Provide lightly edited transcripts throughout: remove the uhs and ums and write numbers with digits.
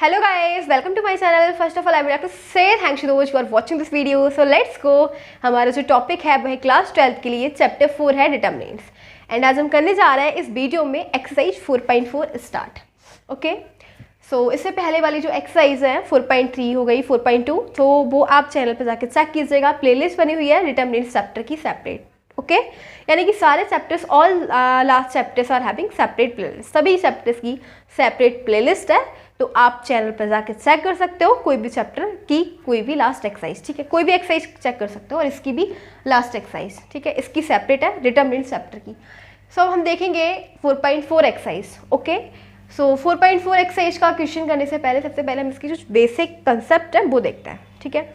Hello guys, welcome to my channel. First of all, I would like to say thanks to those who are watching this video. So let's go. हमारा जो topic है वह class 12 के लिए chapter 4 है determinants and आज हम करने जा रहे हैं इस वीडियो में एक्सरसाइज 4.4 स्टार्ट. ओके, सो इससे पहले वाली जो एक्सरसाइज है 4.3 हो गई 4.2, तो वो आप चैनल पर जाकर चेक कीजिएगा. प्लेलिस्ट बनी हुई है डिटर्मिनेंट्स चैप्टर की सेपरेट. ओके, यानी कि सारे chapters all last chapters are having separate playlist. सभी चैप्टर्स की सेपरेट प्लेलिस्ट है, तो आप चैनल पर जाकर चेक कर सकते हो कोई भी चैप्टर की कोई भी लास्ट एक्सरसाइज. ठीक है, कोई भी एक्सरसाइज चेक कर सकते हो और इसकी भी लास्ट एक्सरसाइज. ठीक है, इसकी सेपरेट है डिटर्मिनेंट चैप्टर की. सो हम देखेंगे 4.4 एक्सरसाइज. ओके, सो 4.4 एक्सरसाइज का क्वेश्चन करने से पहले सबसे पहले हम इसकी जो बेसिक कंसेप्ट है वो देखते हैं. ठीक है,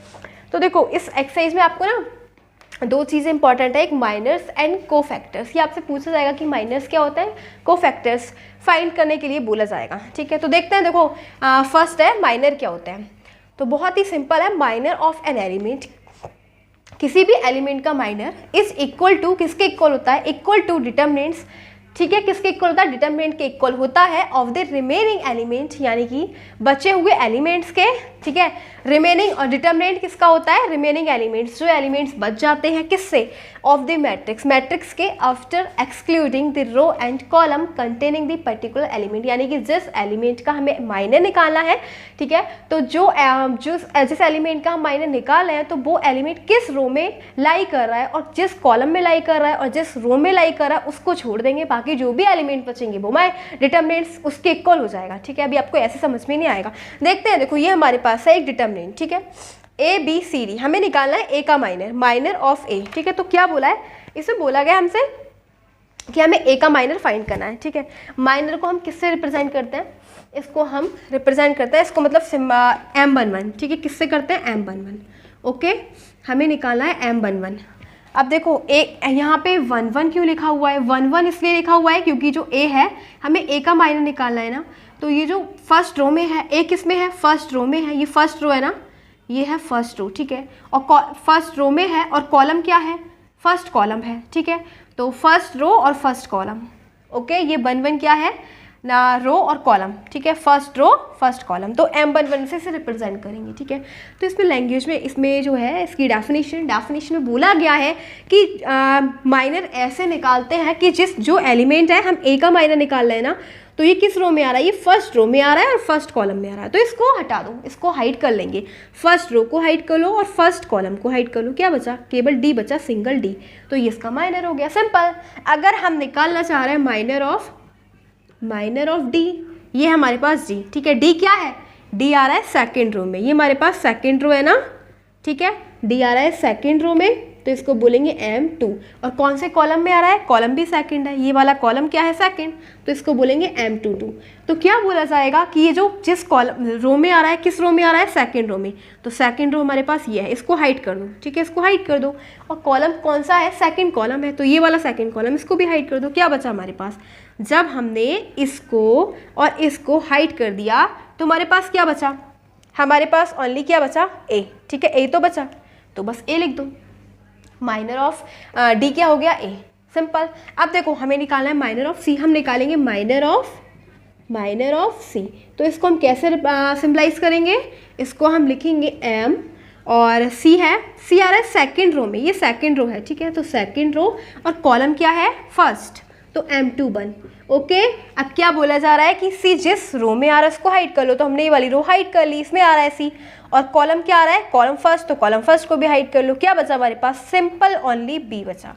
तो देखो इस एक्सरसाइज में आपको ना दो चीज़ें इंपॉर्टेंट है, एक माइनर्स एंड कोफैक्टर्स. ये आपसे पूछा जाएगा कि माइनर्स क्या होता है, कोफैक्टर्स फाइंड करने के लिए बोला जाएगा. ठीक है, तो देखते हैं. देखो फर्स्ट है माइनर क्या होता है. तो बहुत ही सिंपल है. माइनर ऑफ एन एलिमेंट, किसी भी एलिमेंट का माइनर इज इक्वल टू, किसके इक्वल होता है, इक्वल टू डिटर्मिनेंट्स. ठीक है, किसके इक्वल होता है, डिटर्मिनेंट के इक्वल होता है ऑफ द रिमेनिंग एलिमेंट, यानी कि बचे हुए एलिमेंट्स के. ठीक है, रिमेनिंग और डिटर्मिनेंट किसका होता है, रिमेनिंग एलिमेंट्स, जो एलिमेंट्स बच जाते हैं किससे, ऑफ द मैट्रिक्स, मैट्रिक्स के after excluding the row and column containing the particular element. यानी कि जिस एलिमेंट का हमें माइनर निकालना है, ठीक है, तो जिस एलिमेंट का हम माइनर निकाल रहे हैं तो वो एलिमेंट किस रो में लाई कर रहा है और जिस कॉलम में लाई कर रहा है और जिस रो में लाई कर रहा है उसको छोड़ देंगे. बाकी जो भी एलिमेंट बचेंगे वो डिटर्मिनेंट्स उसके इक्वल हो जाएगा. ठीक है, अभी आपको ऐसे समझ में नहीं आएगा. देखते हैं. देखो ये हमारे पास है एक डिटर्मिनेंट. ठीक है, ए बी सी डी, हमें निकालना है ए का माइनर, माइनर ऑफ ए. ठीक है, तो क्या बोला है, इसे बोला गया हमसे कि हमें ए का माइनर फाइंड करना है. ठीक है, माइनर को हम किससे रिप्रेजेंट करते हैं, इसको हम रिप्रेजेंट करते हैं, इसको मतलब M11. ठीक है, किससे करते हैं, M11. ओके, हमें निकालना है M11. अब देखो ए यहाँ पे 1 क्यों लिखा हुआ है, 1 इसलिए लिखा हुआ है क्योंकि जो ए है हमें ए का माइनर निकालना है ना. तो ये जो फर्स्ट रो में है, ए किस में है, फर्स्ट रो में है. ये फर्स्ट रो है ना, ये है फर्स्ट रो. ठीक है, और फर्स्ट रो में है और कॉलम क्या है, फर्स्ट कॉलम है. ठीक है, तो फर्स्ट रो और फर्स्ट कॉलम. ओके, ये 1 क्या है ना, रो और कॉलम. ठीक है, फर्स्ट रो फर्स्ट कॉलम, तो M11 से रिप्रेजेंट करेंगे. ठीक है, तो इसमें लैंग्वेज में इसमें जो है इसकी डेफिनेशन में बोला गया है कि माइनर ऐसे निकालते हैं कि जो एलिमेंट है हम ए का माइनर निकाल रहे हैं ना, तो ये किस रो में आ रहा है, ये फर्स्ट रो में आ रहा है और फर्स्ट कॉलम में आ रहा है. तो इसको हटा दो, इसको हाइड कर लेंगे. फर्स्ट रो को हाइड कर लो और फर्स्ट कॉलम को हाइड कर लो. क्या बचा, केवल डी बचा, सिंगल डी. तो ये इसका माइनर हो गया. सिंपल. अगर हम निकालना चाह रहे हैं माइनर ऑफ डी, ये हमारे पास डी. ठीक है, डी क्या है, डी आ रहा है सेकेंड रो में. ये हमारे पास सेकेंड रो है ना. ठीक है, डी आ रहा है सेकेंड रो में, तो इसको बोलेंगे M2. और कौन से कॉलम में आ रहा है, कॉलम भी सेकंड है. ये वाला कॉलम क्या है, सेकंड, तो इसको बोलेंगे M22. तो क्या बोला जाएगा कि ये जो जिस कॉलम रो में आ रहा है, किस रो में आ रहा है, सेकंड रो में, तो सेकंड रो हमारे पास ये है, इसको हाइड कर दो. ठीक है, इसको हाइड कर दो. और कॉलम कौन सा है, सेकंड कॉलम है, तो ये वाला सेकंड कॉलम, इसको भी हाइड कर दो. क्या बचा हमारे पास, जब हमने इसको और इसको हाइड कर दिया तो हमारे पास क्या बचा, हमारे पास ओनली क्या बचा, ए. ठीक है, ए तो बचा, तो बस ए लिख दो. माइनर ऑफ डी क्या हो गया, ए. सिंपल. अब देखो हमें निकालना है माइनर ऑफ सी. हम निकालेंगे माइनर ऑफ सी. तो इसको हम कैसे सिंपलाइज करेंगे, इसको हम लिखेंगे M और सी है, सी आ रहा है सेकेंड रो में, ये सेकेंड रो है. ठीक है, तो सेकेंड रो और कॉलम क्या है, फर्स्ट, तो M21. ओके, अब क्या बोला जा रहा है कि सी जिस रो में आ रहा है उसको हाइड कर लो. तो हमने ये वाली रो हाइड कर ली, इसमें आ रहा है सी. और कॉलम क्या आ रहा है, कॉलम फर्स्ट, तो कॉलम फर्स्ट को भी हाइड कर लो. क्या बचा हमारे पास, सिंपल ओनली बी बचा.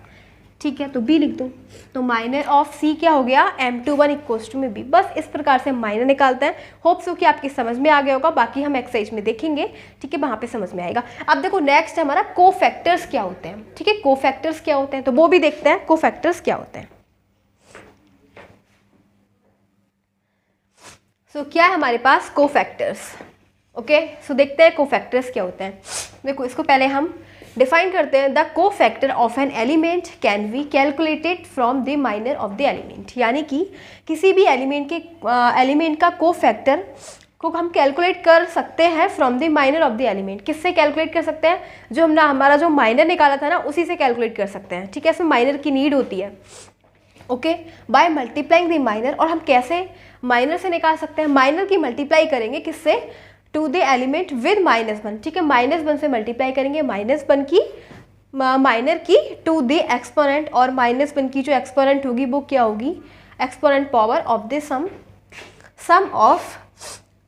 ठीक है, तो बी लिख दो. तो माइनर ऑफ सी क्या हो गया, M21 इक्वल्स टू में बी. बस इस प्रकार से माइनर निकालते हैं. होप सो कि आपकी समझ में आ गया होगा. बाकी हम एक्सरसाइज में देखेंगे. ठीक है, वहाँ पे समझ में आएगा. अब देखो नेक्स्ट हमारा कोफैक्टर्स क्या होते हैं. ठीक है, कोफैक्टर्स क्या होते हैं, तो वो भी देखते हैं कोफैक्टर्स क्या होते हैं. सो क्या है हमारे पास, कोफैक्टर्स. ओके, सो देखते हैं कोफैक्टर्स क्या होते हैं. देखो इसको पहले हम डिफाइन करते हैं. The cofactor of an element can be calculated from the minor of the element. यानी कि किसी भी एलिमेंट का कोफैक्टर को हम कैलकुलेट कर सकते हैं from the minor of the element. किससे कैलकुलेट कर सकते हैं, जो हमारा जो माइनर निकाला था ना उसी से कैलकुलेट कर सकते हैं. ठीक है, इसमें माइनर की नीड होती है. Okay, by multiplying the minor. और हम कैसे माइनर से निकाल सकते हैं, माइनर की मल्टीप्लाई करेंगे किससे, टू द एलिमेंट विद -1, ठीक है, -1 से मल्टीप्लाई करेंगे -1 की माइनर की टू द एक्सपोनेंट, और -1 की जो एक्सपोनेंट होगी वो क्या होगी, exponent power of the sum of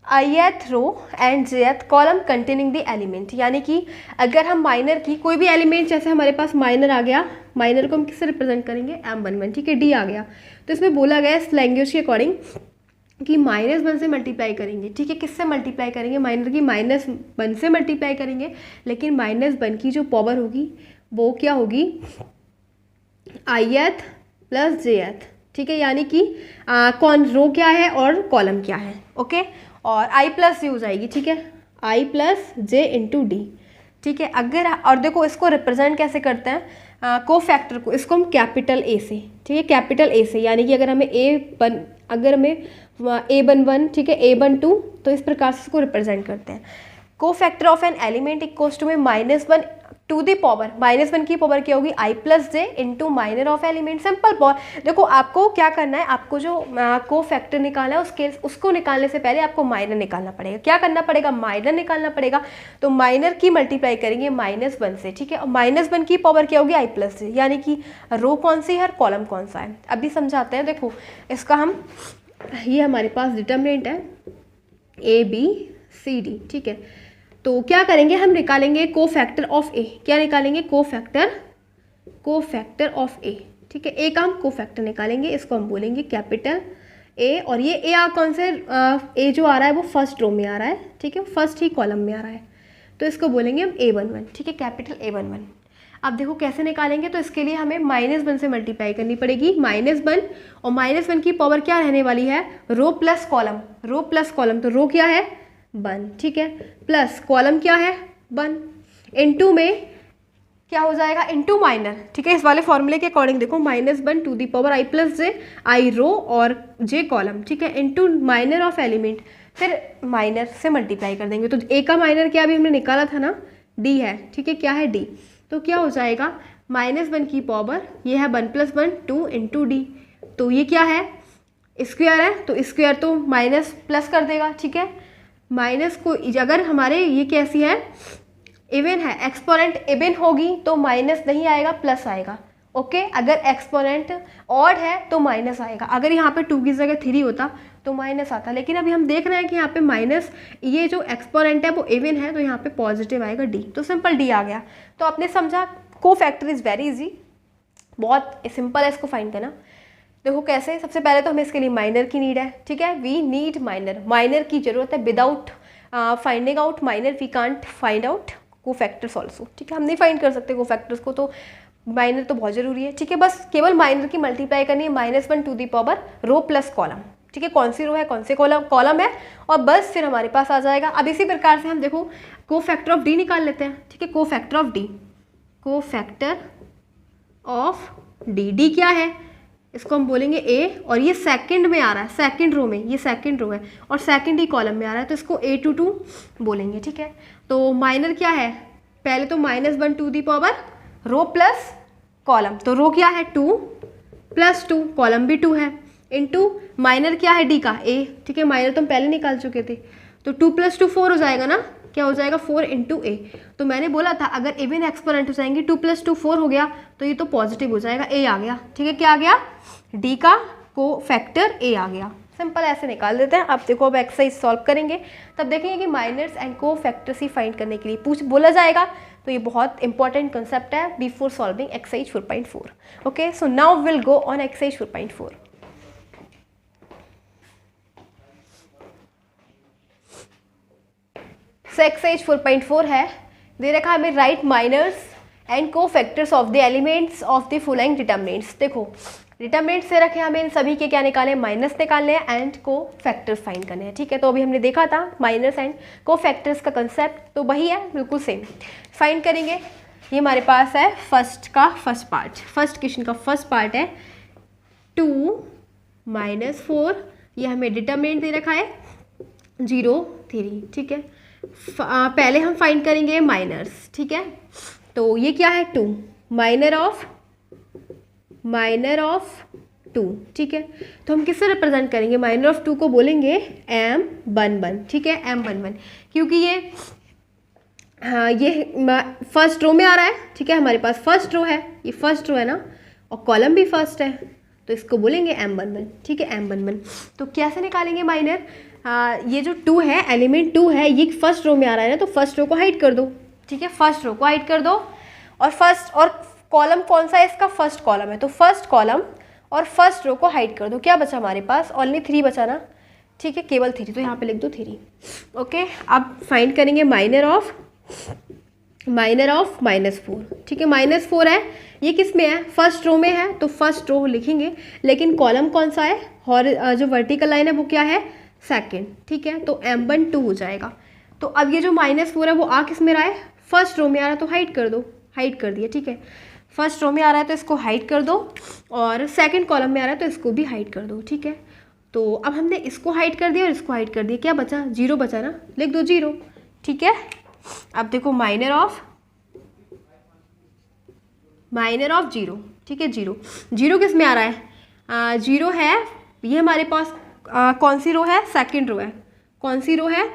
ith row and jth column containing the element. यानी कि अगर हम माइनर की कोई भी एलिमेंट, जैसे हमारे पास माइनर आ गया, माइनर को हम किससे रिप्रेजेंट करेंगे, m11, ठीक है, d आ गया, तो इसमें बोला गया इस लैंग्वेज के अकॉर्डिंग कि -1 से मल्टीप्लाई करेंगे, ठीक है, किससे मल्टीप्लाई करेंगे, माइनर की -1 से मल्टीप्लाई करेंगे, लेकिन -1 की जो पावर होगी वो क्या होगी, ith प्लस jth, ठीक है, यानी कि कौन रो क्या है और कॉलम क्या है, ओके, और i प्लस j हो जाएगी, ठीक है, i plus J into D, ठीक है। अगर और देखो इसको रिप्रेजेंट कैसे करते हैं, को फैक्टर को, इसको हम कैपिटल ए से, ठीक है, कैपिटल ए से, यानी कि अगर हमें अगर हमें a11, ठीक है, a12, तो इस प्रकार से इसको रिप्रेजेंट करते हैं। Cofactor of an element equals to में -1 टू दी पावर, -1 की पावर क्या होगी, i plus J into minor of element. Simple बहुत, देखो आपको क्या करना है, आपको जो को फैक्टर निकालना है उसको निकालने से पहले आपको माइनर निकालना पड़ेगा। क्या करना पड़ेगा, माइनर निकालना पड़ेगा। तो माइनर की मल्टीप्लाई करेंगे -1 से, ठीक है, और -1 की पावर क्या होगी, i प्लस जे, यानी कि रो कौन सी है और कॉलम कौन सा है। अभी समझाते हैं, देखो इसका हम, ये हमारे पास डिटर्मिनेंट है ABCD, ठीक है, तो क्या करेंगे, हम निकालेंगे को फैक्टर ऑफ ए। क्या निकालेंगे, को फैक्टर ऑफ ए, ठीक है, ए का हम को फैक्टर निकालेंगे, इसको हम बोलेंगे कैपिटल ए, और ये ए कौन से ए जो आ रहा है वो फर्स्ट रो में आ रहा है, ठीक है, फर्स्ट ही कॉलम में आ रहा है, तो इसको बोलेंगे हम A11, ठीक है, कैपिटल A11। अब देखो कैसे निकालेंगे, तो इसके लिए हमें -1 से मल्टीप्लाई करनी पड़ेगी, -1, और -1 की पावर क्या रहने वाली है, रो प्लस कॉलम, तो रो क्या है 1, ठीक है, प्लस कॉलम क्या है 1, इनटू में क्या हो जाएगा, इनटू माइनर, ठीक है, इस वाले फॉर्मूले के अकॉर्डिंग देखो, -1 to the power i plus J, i row और j कॉलम, ठीक है, इनटू माइनर ऑफ एलिमेंट, फिर माइनर से मल्टीप्लाई कर देंगे। तो a का माइनर क्या अभी हमने निकाला था ना, d है, ठीक है, क्या है d, तो क्या हो जाएगा, -1 की पावर, ये है 1 + 1 2 इंटू डी, तो ये क्या है, स्क्वायर है, तो स्क्वायर तो माइनस प्लस कर देगा, ठीक है, माइनस को अगर हमारे ये कैसी है, इवन है, एक्सपोनेंट इवन होगी तो माइनस नहीं आएगा, प्लस आएगा, ओके, अगर एक्सपोनेंट ऑड है तो माइनस आएगा। अगर यहाँ पे 2 की जगह 3 होता तो माइनस आता, लेकिन अभी हम देख रहे हैं कि यहाँ पे माइनस, ये जो एक्सपोनेंट है वो इवन है, तो यहाँ पे पॉजिटिव आएगा डी, तो सिंपल डी आ गया। तो आपने समझा, को फैक्टर इज़ वेरी इजी, बहुत सिंपल है इसको फाइंड करना। देखो कैसे, सबसे पहले तो हमें इसके लिए माइनर की नीड है, ठीक है, वी नीड माइनर की जरूरत है। Without finding out minor we can't find out cofactor also, ठीक है, हम नहीं फाइंड कर सकते को फैक्टर्स को, तो माइनर तो बहुत जरूरी है, ठीक है, बस केवल माइनर की मल्टीप्लाई करनी है, -1 to the power row plus column, ठीक है, कौन सी रो है कौन से कॉलम है, और बस फिर हमारे पास आ जाएगा। अब इसी प्रकार से हम देखो को फैक्टर ऑफ डी निकाल लेते हैं, ठीक है, को फैक्टर ऑफ डी, डी क्या है, इसको हम बोलेंगे ए, और ये सेकंड में आ रहा है, सेकंड रो में, ये सेकंड रो है और सेकंड ही कॉलम में आ रहा है, तो इसको A22 बोलेंगे, ठीक है। तो माइनर क्या है, पहले तो -1 to the power row plus column, तो रो क्या है 2 + 2, कॉलम भी 2 है, इनटू माइनर क्या है डी का ए, ठीक है, माइनर तो हम पहले निकाल चुके थे, तो 2 + 2 4 हो जाएगा ना, क्या हो जाएगा 4 इंटू ए। तो मैंने बोला था अगर इवन एक्सपोनेंट हो जाएंगे, 2 + 2 4 हो गया, तो ये तो पॉजिटिव हो जाएगा, ए आ गया, ठीक है, क्या आ गया, डी का को फैक्टर ए आ गया। सिंपल ऐसे निकाल देते हैं। अब देखो, अब एक्सरसाइज सॉल्व करेंगे तब देखेंगे कि माइनर्स एंड को फैक्टर्स ही फाइंड करने के लिए बोला जाएगा, तो ये बहुत इंपॉर्टेंट कंसेप्ट है before solving exercise 4.4। Okay, so now will go on exercise 4.4। So exercise 4.4 है, दे रखा हमें राइट माइनर्स एंड को factors of the elements of the following determinants. देखो डिटर्मिनेंट्स से रखे हमें इन सभी के क्या निकाले, माइनस निकालने हैं एंड को फैक्टर्स फाइंड करने हैं, ठीक है। तो अभी हमने देखा था माइनस एंड को फैक्टर्स का कंसेप्ट, तो वही है बिल्कुल सेम। फाइंड करेंगे, ये हमारे पास है फर्स्ट क्वेश्चन का फर्स्ट पार्ट है 2 - 4, ये हमें डिटर्मिनेंट दे रखा है 0 3, ठीक है। पहले हम फाइंड करेंगे माइनर्स, ठीक है, तो ये क्या है 2 माइनर ऑफ 2, ठीक है। तो हम किससे रिप्रेजेंट करेंगे, माइनर ऑफ 2 को बोलेंगे M11, ठीक है, M11, क्योंकि ये फर्स्ट रो में आ रहा है, ठीक है, हमारे पास फर्स्ट रो है, ये फर्स्ट रो है ना, और कॉलम भी फर्स्ट है, तो इसको बोलेंगे M11, ठीक है, M11। तो कैसे निकालेंगे माइनर, ये जो 2 है, एलिमेंट 2 है, ये फर्स्ट रो में आ रहा है ना, तो फर्स्ट रो को हाइड कर दो, ठीक है, फर्स्ट रो को हाइड कर दो, और कॉलम कौन सा है इसका, फर्स्ट कॉलम है, तो फर्स्ट कॉलम और फर्स्ट रो को हाइड कर दो। क्या बचा हमारे पास, ओनली 3 बचा ना, ठीक है, केवल 3, तो यहाँ पे लिख दो 3। ओके, अब फाइंड करेंगे माइनर ऑफ -4, ठीक है, -4 है, ये किस में है, फर्स्ट रो में है, तो फर्स्ट रो लिखेंगे, लेकिन कॉलम कौन सा है, और जो वर्टिकल लाइन है वो क्या है, सेकंड, ठीक है, तो M12 हो जाएगा। तो अब ये जो -4 है वो आ किस में रहा है, फर्स्ट रो में आ रहा है, तो हाइड कर दो, हाइड कर दिया, ठीक है, फर्स्ट रो में आ रहा है तो इसको हाइड कर दो, और सेकंड कॉलम में आ रहा है तो इसको भी हाइड कर दो, ठीक है। तो अब हमने इसको हाइड कर दिया और इसको हाइड कर दिया, क्या बचा, 0 बचा ना, लिख दो 0, ठीक है। अब देखो माइनर ऑफ 0, ठीक है, 0 किस में आ रहा है, 0 है, ये हमारे पास कौन सी रो है, सेकंड रो है, कौन सी रो है,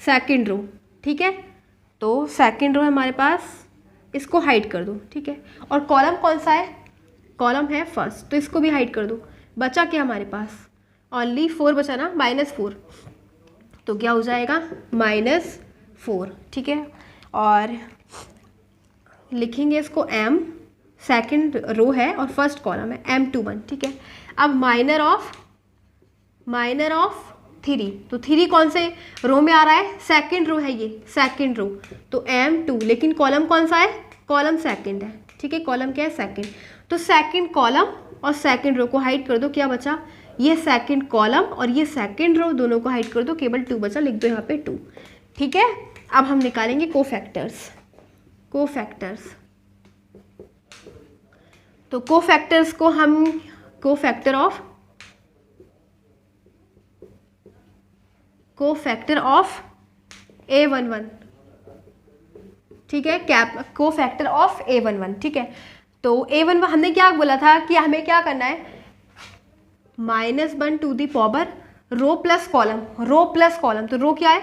सेकंड रो, ठीक है, तो सेकंड रो है हमारे पास, इसको हाइड कर दो, ठीक है, और कॉलम कौन सा है, कॉलम है फर्स्ट, तो इसको भी हाइड कर दो। बचा क्या हमारे पास, ओनली 4 बचा ना, -4, तो क्या हो जाएगा -4, ठीक है, और लिखेंगे इसको M, सेकंड रो है और फर्स्ट कॉलम है, M21, ठीक है। अब माइनर ऑफ 3, तो 3 कौन से रो में आ रहा है, सेकंड रो है, ये सेकंड रो, तो M2, लेकिन कॉलम कौन सा है, कॉलम सेकंड है, ठीक है, कॉलम क्या है, सेकंड, तो सेकंड कॉलम और सेकंड रो को हाइड कर दो, क्या बचा, ये सेकंड कॉलम और ये सेकंड रो, दोनों को हाइड कर दो, केवल 2 बचा, लिख दो यहाँ पे 2, ठीक है। अब हम निकालेंगे कोफैक्टर्स, तो कोफैक्टर्स को हम कोफैक्टर ऑफ A11, ठीक है, कोफैक्टर ऑफ A11, ठीक है। तो A11 हमने क्या बोला था कि हमें क्या करना है, -1 to the power row plus column, तो रो क्या है,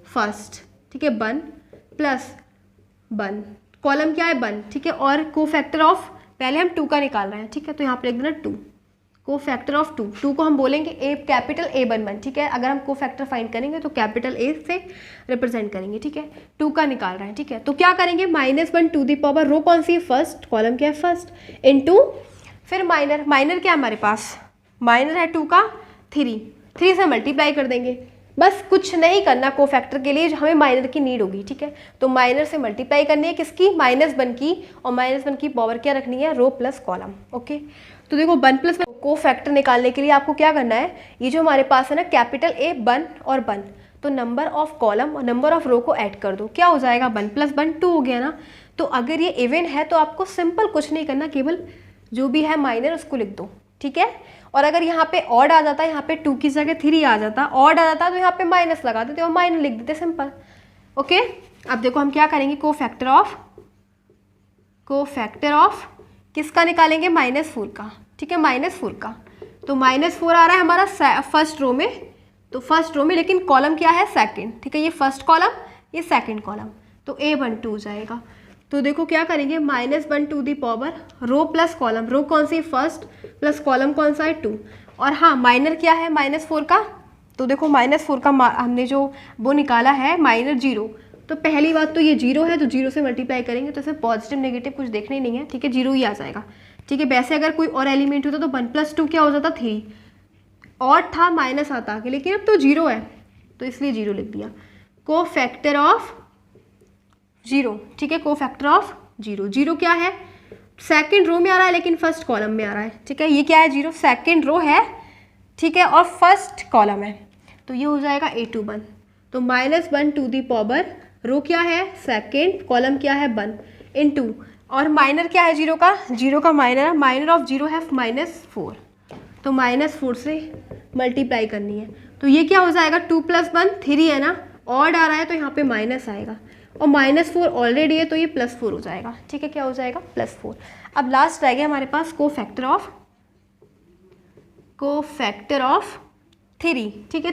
फर्स्ट, ठीक है, 1 प्लस 1, कॉलम क्या है 1, ठीक है, और कोफैक्टर ऑफ, पहले हम 2 का निकाल रहे हैं, ठीक है, तो यहाँ पे लिख देना 2, कोफैक्टर ऑफ 2 को हम बोलेंगे कैपिटल A11, ठीक है, अगर हम कोफैक्टर फाइंड करेंगे तो कैपिटल A से रिप्रेजेंट करेंगे, ठीक है, 2 का निकाल रहे हैं, ठीक है, तो क्या करेंगे, -1 टू दी पावर रो कौन सी है, फर्स्ट, कॉलम क्या है फर्स्ट, इनटू फिर माइनर क्या है हमारे पास, माइनर है 2 का 3 से मल्टीप्लाई कर देंगे, बस कुछ नहीं करना कोफैक्टर के लिए, जो हमें माइनर की नीड होगी, ठीक है, तो माइनर से मल्टीप्लाई करनी है किसकी, -1 की, और -1 की पावर क्या रखनी है, रो प्लस कॉलम, ओके। तो देखो 1 प्लस कोफैक्टर निकालने के लिए आपको क्या करना है, ये जो हमारे पास है ना कैपिटल A 1 और 1, तो नंबर ऑफ कॉलम और नंबर ऑफ रो को ऐड कर दो, क्या हो जाएगा, 1 + 1 2 हो गया ना। तो अगर ये इवन है तो आपको सिंपल कुछ नहीं करना, केवल जो भी है माइनर उसको लिख दो, ठीक है। और अगर यहाँ पे ऑड आ जाता, यहाँ पे 2 की जगह 3 आ जाता, ऑड आ जाता तो यहाँ पे माइनस लगा देते और माइनर लिख देते, सिंपल, ओके। अब देखो हम क्या करेंगे, कोफैक्टर ऑफ किसका निकालेंगे, -4 का, ठीक है, -4 का, तो -4 आ रहा है हमारा फर्स्ट रो में, तो फर्स्ट रो में, लेकिन कॉलम क्या है, सेकंड, ठीक है, ये फर्स्ट कॉलम, ये सेकंड कॉलम, तो A12 हो जाएगा। तो देखो क्या करेंगे, -1 to the power row plus column, row कौन सी, फर्स्ट, प्लस कॉलम कौन सा है 2, और हाँ माइनर क्या है, -4 का, तो देखो -4 का हमने जो वो निकाला है माइनर 0, तो पहली बात तो ये 0 है, तो 0 से मल्टीप्लाई करेंगे तो इसमें पॉजिटिव नेगेटिव कुछ देखना ही नहीं है, ठीक है, 0 ही आ जाएगा, ठीक है। वैसे अगर कोई और एलिमेंट होता तो 1 + 2 क्या हो जाता, 3, और था माइनस आता आगे, लेकिन अब तो 0 है तो इसलिए 0 लिख दिया। कोफैक्टर ऑफ 0, ठीक है, कोफैक्टर ऑफ 0 क्या है, सेकंड रो में आ रहा है लेकिन फर्स्ट कॉलम में आ रहा है, ठीक है, ये क्या है, 0 सेकंड रो है, ठीक है, और फर्स्ट कॉलम है, तो ये हो जाएगा A21, तो -1 टू दी पावर रो क्या है, सेकंड, कॉलम क्या है 1 इनटू, और माइनर क्या है 0 का माइनर ऑफ 0 है -4, तो -4 से मल्टीप्लाई करनी है, तो ये क्या हो जाएगा, 2 + 1 3 है ना, ऑड आ रहा है तो यहाँ पे माइनस आएगा, और -4 ऑलरेडी है तो ये +4 हो जाएगा, ठीक है, क्या हो जाएगा, +4। अब लास्ट रह गया हमारे पास कोफैक्टर ऑफ कोफैक्टर ऑफ 3, ठीक है,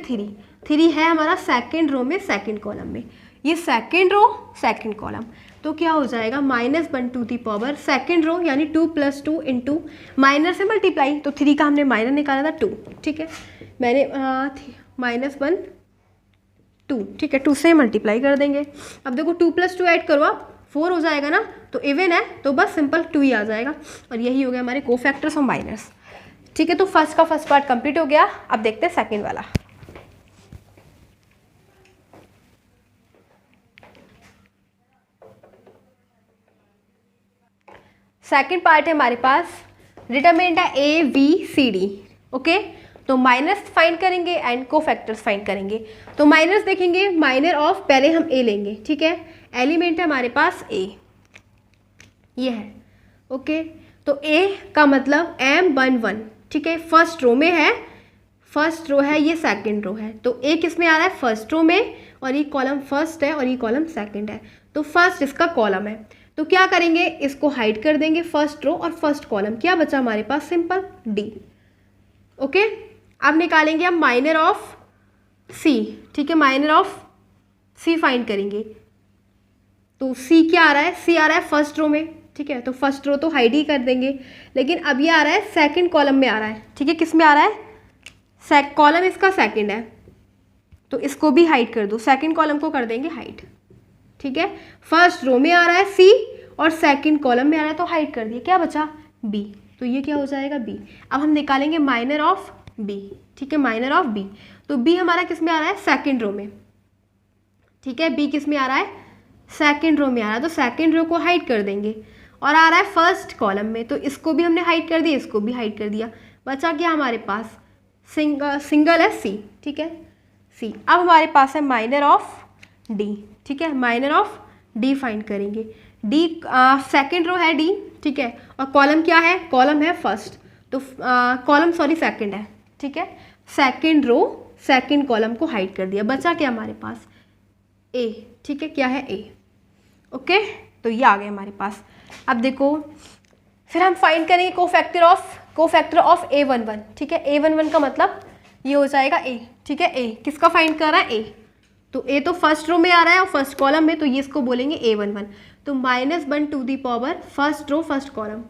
3 है हमारा सेकेंड रो में सेकेंड कॉलम में, ये सेकेंड रो सेकेंड कॉलम, तो क्या हो जाएगा -1 to the power second row यानी 2 + 2 इंटू माइनर से मल्टीप्लाई, तो 3 का हमने माइनर निकाला था 2, ठीक है, मैंने -1 2, ठीक है, 2 से मल्टीप्लाई कर देंगे। अब देखो 2 + 2 ऐड करो आप 4 हो जाएगा ना, तो इवन है तो बस सिंपल 2 ही आ जाएगा, और यही हो गया हमारे कोफैक्टर्स और माइनर्स, ठीक है। तो फर्स्ट का फर्स्ट पार्ट कंप्लीट हो गया। अब देखते हैं सेकंड वाला। सेकंड पार्ट है हमारे पास, डिटरमिनेंट है ABCD, ओके। तो माइनस फाइंड करेंगे एंड कोफैक्टर्स फाइंड करेंगे। तो माइनस देखेंगे, माइनर ऑफ पहले हम A लेंगे, ठीक है, एलिमेंट है हमारे पास A, ये है, ओके। तो A का मतलब M11, ठीक है, फर्स्ट रो में है, फर्स्ट रो है, ये सेकंड रो है, तो A किस में आ रहा है, फर्स्ट रो में, और ये कॉलम फर्स्ट है और ये कॉलम सेकंड है, तो फर्स्ट इसका कॉलम है। तो क्या करेंगे, इसको हाइड कर देंगे, फर्स्ट रो और फर्स्ट कॉलम, क्या बचा हमारे पास, सिंपल D, ओके। अब निकालेंगे हम माइनर ऑफ C, ठीक है, माइनर ऑफ C फाइंड करेंगे। तो C क्या आ रहा है, C आ रहा है फर्स्ट रो में, ठीक है, तो फर्स्ट रो तो हाइड ही कर देंगे, लेकिन अब ये आ रहा है सेकंड कॉलम में आ रहा है, ठीक है, किस में आ रहा है, कॉलम इसका सेकंड है, तो इसको भी हाइड कर दो, सेकंड कॉलम को कर देंगे हाइड, ठीक है। फर्स्ट रो में आ रहा है C और सेकंड कॉलम में आ रहा है, तो हाइड कर दिया, क्या बचा B, तो ये क्या हो जाएगा B। अब हम निकालेंगे माइनर ऑफ B, ठीक है, माइनर ऑफ B, तो B हमारा किस में आ रहा है, सेकंड रो में, ठीक है, B किस में आ रहा है, सेकंड रो में आ रहा है, तो सेकंड रो को हाइड कर देंगे, और आ रहा है फर्स्ट कॉलम में, तो इसको भी हमने हाइड कर दिया, इसको भी हाइड कर दिया, बचा क्या हमारे पास, सिंगल है C, ठीक है, C। अब हमारे पास है माइनर ऑफ D, ठीक है, माइनर ऑफ D फाइंड करेंगे। D सेकंड रो है D, ठीक है, और कॉलम क्या है, कॉलम है फर्स्ट, तो कॉलम सॉरी सेकंड है, ठीक है, सेकंड रो सेकंड कॉलम को हाइड कर दिया, बचा क्या हमारे पास A, ठीक है, क्या है A, ओके। तो ये आ गए हमारे पास। अब देखो फिर हम फाइंड करेंगे कोफैक्टर ऑफ A11, ठीक है, A11 का मतलब ये हो जाएगा A, ठीक है, A किसका फाइंड कर रहा है, A, तो A तो फर्स्ट रो में आ रहा है और फर्स्ट कॉलम में, तो ये इसको बोलेंगे A11, तो -1 to the power first row first column,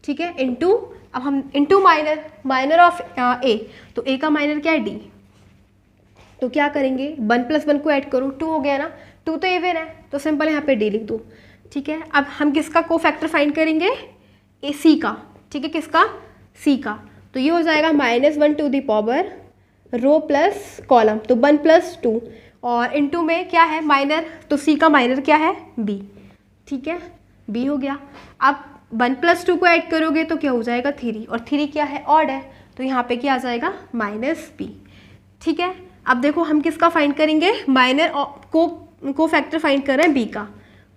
ठीक है, इंटू, अब हम इंटू माइनर ऑफ A, तो A का माइनर क्या है D, तो क्या करेंगे, 1 + 1 को ऐड करो, 2 हो गया ना, 2 तो इवन है, तो सिंपल यहाँ पे D लिख दो, ठीक है। अब हम किसका कोफैक्टर फाइंड करेंगे, C का, ठीक है, किसका, C का, तो ये हो जाएगा -1 to the power row plus column, तो 1 + 2, और इनटू में क्या है माइनर, तो C का माइनर क्या है B, ठीक है, B हो गया। अब 1 + 2 को ऐड करोगे तो क्या हो जाएगा 3, और 3 क्या है, ऑड है, तो यहाँ पे क्या आ जाएगा -B, ठीक है। अब देखो हम किसका फाइंड करेंगे, माइनर कोफैक्टर फाइंड कर रहे हैं B का,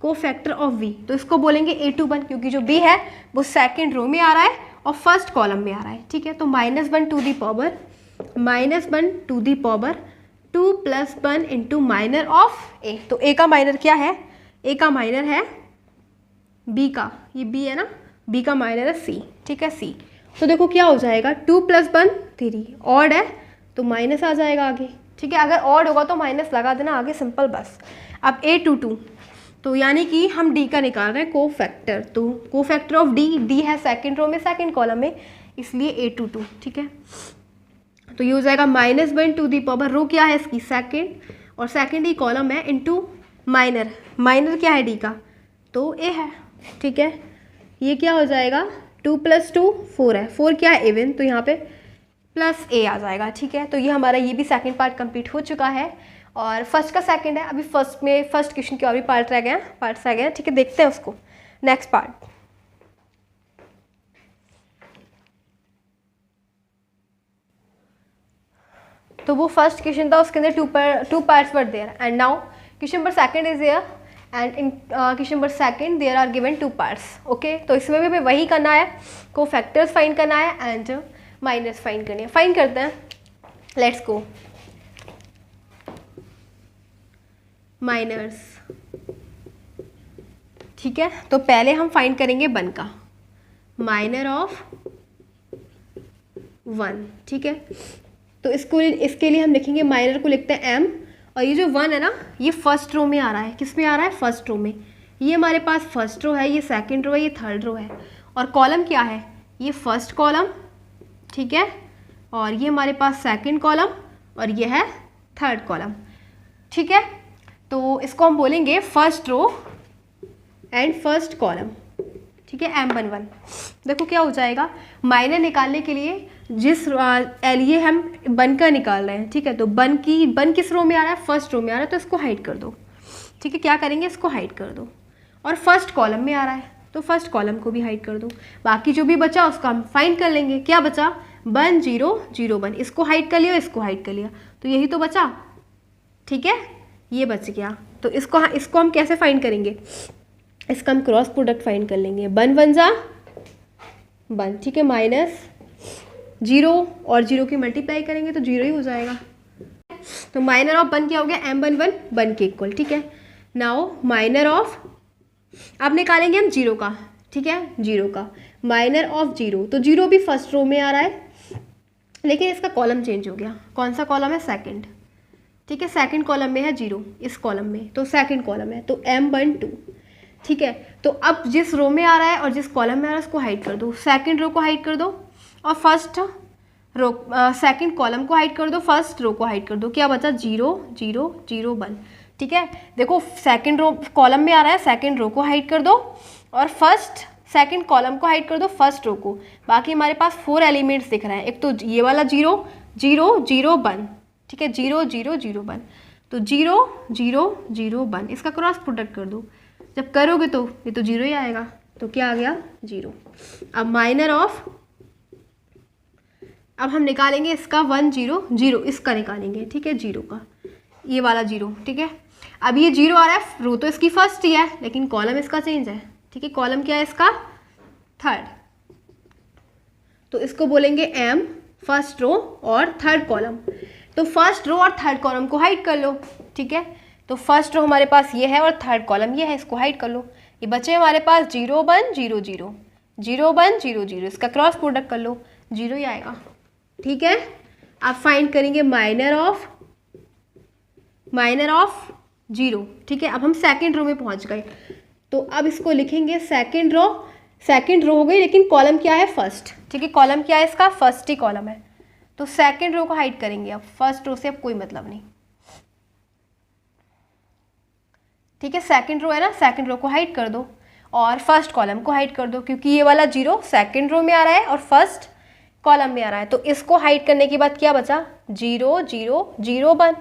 कोफैक्टर ऑफ V, तो इसको बोलेंगे A21, क्योंकि जो B है वो सेकंड रो में आ रहा है और फर्स्ट कॉलम में आ रहा है, ठीक है। तो -1 to the power 2 + 1 into minor of A, तो A का माइनर क्या है, A का माइनर है B का, ये B है ना, B का माइनर है C, ठीक है, C। तो देखो क्या हो जाएगा, 2 + 1 3, ऑड है तो माइनस आ जाएगा आगे, ठीक है, अगर ऑड होगा तो माइनस लगा देना आगे, सिंपल बस। अब A22, तो यानी कि हम D का निकाल रहे हैं कोफैक्टर, तो कोफैक्टर ऑफ D है सेकंड रो में सेकंड कॉलम में, इसलिए A22, ठीक है। तो ये हो जाएगा -1 टू दी पावर, रो क्या है इसकी सेकंड, और सेकंड ही कॉलम है, इंटू माइनर क्या है D का, तो A है, ठीक है। ये क्या हो जाएगा, 2 + 2 4 है, 4 क्या है इवन, तो यहाँ पे प्लस A आ जाएगा, ठीक है। तो ये हमारा ये भी सेकंड पार्ट कंप्लीट हो चुका है, और फर्स्ट का सेकंड है, अभी फर्स्ट क्वेश्चन के और भी पार्ट्स रह गए, ठीक है, देखते हैं उसको, नेक्स्ट पार्ट। तो वो फर्स्ट क्वेश्चन था, उसके अंदर 2 parts were there, and now question number second is there, and in question number second there are given 2 parts, okay. तो इसमें भी हमें वही करना है, कोफैक्टर्स फाइंड करना है एंड माइनस फाइंड करनी है। फाइंड करते हैं, लेट्स गो। माइनर्स, ठीक है, तो पहले हम फाइंड करेंगे 1 का, माइनर ऑफ 1, ठीक है। तो इसके लिए हम लिखेंगे माइनर को लिखते हैं m, और ये जो 1 है ना ये फर्स्ट रो में आ रहा है। किस में आ रहा है? फर्स्ट रो में। ये हमारे पास फर्स्ट रो है, ये सेकंड रो है, ये थर्ड रो है, और कॉलम क्या है? ये फर्स्ट कॉलम, ठीक है, और ये हमारे पास सेकंड कॉलम, और ये है थर्ड कॉलम, ठीक है। तो इसको हम बोलेंगे first row and first column, ठीक है, M11। देखो क्या हो जाएगा, माइनर निकालने के लिए जिस लिए हम बन का निकाल रहे हैं, ठीक है, तो बन किस रो में आ रहा है? फर्स्ट रो में आ रहा है, तो इसको हाइड कर दो, ठीक है। क्या करेंगे? इसको हाइड कर दो। और फर्स्ट कॉलम में आ रहा है तो फर्स्ट कॉलम को भी हाइड कर दो। बाकी जो भी बचा उसको हम फाइंड कर लेंगे। क्या बचा? 1 0 0 1, इसको हाइड कर लिया, इसको हाइड कर लिया, तो यही तो बचा, ठीक है, ये बच गया। तो इसको हम कैसे फाइंड करेंगे? इसका हम क्रॉस प्रोडक्ट फाइंड कर लेंगे। 1 1 जा 1, ठीक है, माइनस 0 और 0 की मल्टीप्लाई करेंगे तो 0 ही हो जाएगा। तो माइनर ऑफ 1 क्या हो गया? M11 1 के इक्वल, ठीक है। नाउ माइनर ऑफ, अब निकालेंगे हम 0 का, ठीक है, 0 का माइनर ऑफ 0, तो 0 भी फर्स्ट रो में आ रहा है, लेकिन इसका कॉलम चेंज हो गया। कौन सा कॉलम है? सेकंड, ठीक है, सेकंड कॉलम में है 0, इस कॉलम में, तो सेकंड कॉलम है, तो M12, ठीक है। तो अब जिस रो में आ रहा है और जिस कॉलम में आ रहा है उसको हाइड कर दो, सेकंड रो को हाइड कर दो, और फर्स्ट रो सेकंड कॉलम को हाइड कर दो, फर्स्ट रो को हाइड कर दो। क्या बचा? 0 0 0 1, ठीक है। देखो सेकंड रो कॉलम में आ रहा है, सेकंड रो को हाइड कर दो, और सेकंड कॉलम को हाइड कर दो, फर्स्ट रो को। बाकी हमारे पास 4 एलिमेंट्स दिख रहे हैं। एक तो ये वाला 0 0 0 1, ठीक है, 0 0 0 1, तो 0 0 0 1, इसका क्रॉस प्रोडक्ट कर दो। जब करोगे तो ये तो 0 ही आएगा, तो क्या आ गया? 0। अब माइनर ऑफ, अब हम निकालेंगे इसका 1 0 0, इसका निकालेंगे, ठीक है, 0 का, ये वाला 0, ठीक है। अब ये 0 आ रहा है, रो तो इसकी फर्स्ट ही है, लेकिन कॉलम इसका चेंज है, ठीक है, कॉलम क्या है इसका? थर्ड। तो इसको बोलेंगे M फर्स्ट रो और थर्ड कॉलम। तो फर्स्ट रो और थर्ड कॉलम को हाइड कर लो, ठीक है। तो फर्स्ट रो हमारे पास ये है और थर्ड कॉलम ये है, इसको हाइड कर लो। ये बचे हमारे पास 0 1 0 0 0 1 0 0, इसका क्रॉस प्रोडक्ट कर लो, 0 ही आएगा, ठीक है। आप फाइंड करेंगे माइनर ऑफ 0, ठीक है। अब हम सेकंड रो में पहुंच गए, तो अब इसको लिखेंगे सेकंड रो हो गई, लेकिन कॉलम क्या है? फर्स्ट, ठीक है, कॉलम क्या है इसका? फर्स्ट ही कॉलम है, तो सेकंड रो को हाइड करेंगे। अब फर्स्ट रो से अब कोई मतलब नहीं, ठीक है, सेकंड रो है ना, सेकंड रो को हाइड कर दो, और फर्स्ट कॉलम को हाइड कर दो, क्योंकि ये वाला 0 सेकंड रो में आ रहा है और फर्स्ट कॉलम में आ रहा है। तो इसको हाइड करने के बाद क्या बचा? 0 0 0 1,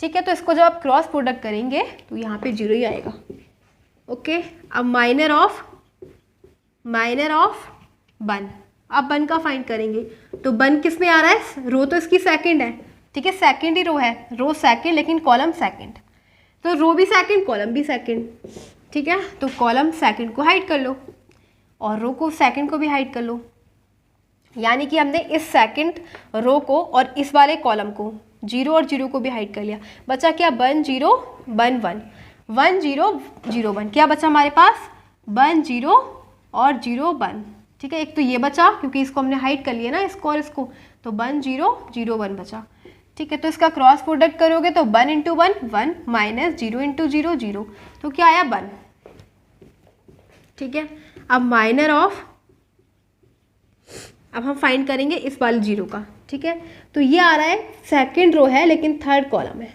ठीक है। तो इसको जब आप क्रॉस प्रोडक्ट करेंगे तो यहाँ पे 0 ही आएगा, ओके। अब माइनर ऑफ 1, अब 1 का फाइंड करेंगे, तो 1 किस में आ रहा है? रो तो इसकी सेकंड है, ठीक है, सेकंड ही रो है, रो सेकंड लेकिन कॉलम सेकंड, तो रो भी सेकंड कॉलम भी सेकंड, ठीक है। तो कॉलम सेकंड को हाइड कर लो और रो को सेकंड को भी हाइड कर लो, यानी कि हमने इस सेकंड रो को और इस वाले कॉलम को 0 और 0 को भी हाइड कर लिया। बचा क्या? 1 0 1 1 1 0 0 1, क्या बचा हमारे पास? 1 0 और 0 1, ठीक है। एक तो ये बचा क्योंकि इसको हमने हाइड कर लिया ना, इसको और इसको, तो 1 0 0 1 बचा, ठीक है। तो इसका क्रॉस प्रोडक्ट करोगे तो 1 × 1 1 माइनस 0 × 0 0, तो क्या आया? 1, ठीक है। अब माइनर ऑफ, अब हम फाइंड करेंगे इस वाले 0 का, ठीक है। तो ये आ रहा है सेकंड रो है लेकिन थर्ड कॉलम है,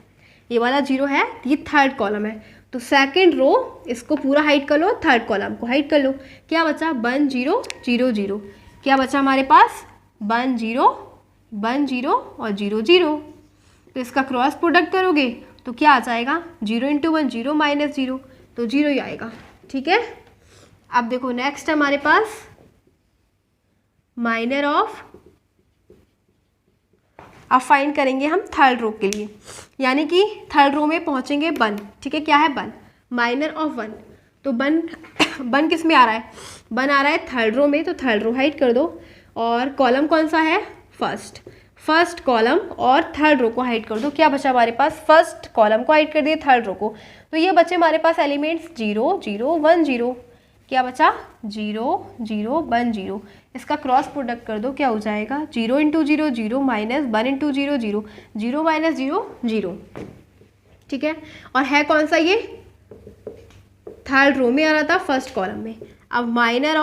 ये वाला 0 है, ये थर्ड कॉलम है, तो सेकंड रो इसको पूरा हाइड कर लो, थर्ड कॉलम को हाइड कर लो। क्या बचा? 1 0 0 0, क्या बचा हमारे पास? 1 0 1 0 और 0 0, तो इसका क्रॉस प्रोडक्ट करोगे तो क्या आ जाएगा? 0 × 1 0 माइनस 0, तो 0 ही आएगा, ठीक है। अब देखो नेक्स्ट हमारे पास माइनर ऑफ, अब फाइंड करेंगे हम थर्ड रो के लिए, यानी कि थर्ड रो में पहुंचेंगे 1, ठीक है। क्या है? 1, माइनर ऑफ 1, तो 1 किस में आ रहा है? 1 आ रहा है थर्ड रो में, तो थर्ड रो हाइड कर दो, और कॉलम कौन सा है? फर्स्ट कॉलम और थर्ड रो को हाइड कर दो। क्या बचा हमारे पास? फर्स्ट कॉलम को हाइड कर दिए, थर्ड रो को, तो ये बचे हमारे पास एलिमेंट्स 0 0 1 0, क्या बचा 0 0 1 0, इसका क्रॉस प्रोडक्ट कर दो, क्या हो जाएगा 0 इंटू 0 0 माइनस 1 इंटू 0 0, 0 माइनस 0 0, ठीक है। और है कौन सा, ये थर्ड रो में आ रहा था फर्स्ट कॉलम में। अब माइनर